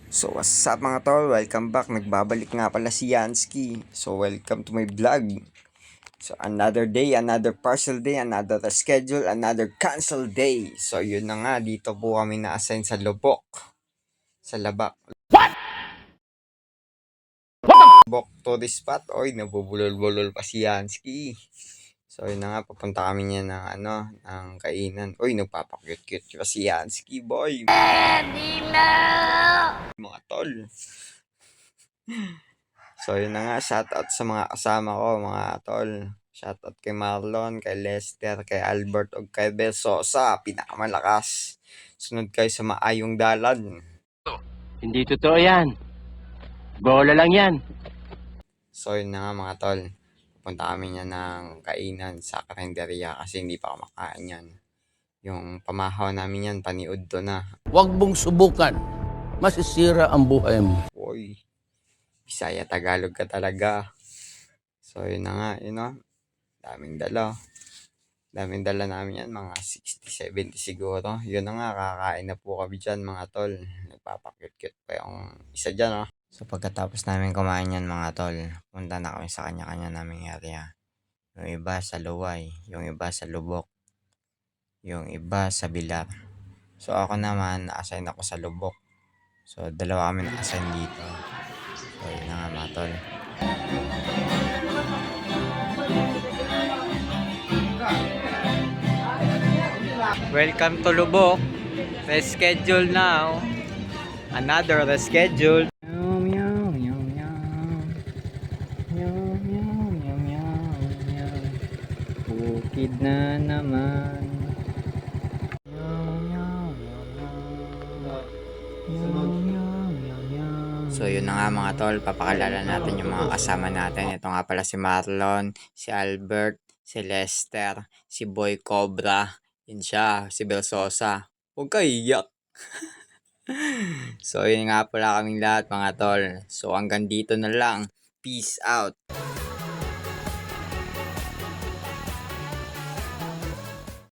So what's up mga tol? Welcome back. Nagbabalik nga pala si Yansky. So welcome to my vlog. So another day, another partial day, another schedule, another cancel day. So yun na nga, dito po kami na-assign sa Lubok. Sa Labak. Lubok tourist spot. Oy, nabubulol-bulol pa si Yansky. So yun na nga, papunta kami niya ng ng kainan. Oy, nagpapakyut-kyut pa si Yansky, boy. Mga tol. So yun na nga, shoutout sa mga kasama ko mga tol. Shoutout kay Marlon, kay Lester, kay Albert o kay Bel Sosa, pinakamalakas. Sunod kayo sa maayong dalan. Hindi totoo yan. Bola lang yan. So yun na nga mga tol. Pupunta kami niya ng kainan sa karinderya kasi hindi pa kumakain yan. Yung pamahaw namin yan, paniud to na. Huwag mong subukan. Masisira ang buhay mo. Uy, Bisaya Tagalog ka talaga. So yun na nga, daming dala. Daming dala namin yan, mga 60-70 siguro. Yun na nga, kakain na po kami dyan mga tol. Nagpapakyut-kyut pa yung isa dyan. So pagkatapos namin kumain yan mga tol, punta na kami sa kanya-kanya naming area. Yung iba sa Luway, yung iba sa Lubok, yung iba sa Bilar. So ako naman, na-assign ako sa Lubok. So dalawa kami na-assign dito. So yun na nga mga tol. Welcome to Lubok. Reschedule now. Another reschedule. Bukid na naman. So yun na nga mga tol, papakalala natin yung mga kasama natin. Ito nga pala si Marlon, si Albert, si Lester, si Boy Cobra, yun siya, si Bel Sosa. Huwag ka iyak. So yun nga pala kaming lahat mga tol. So hanggang dito na lang. Peace out.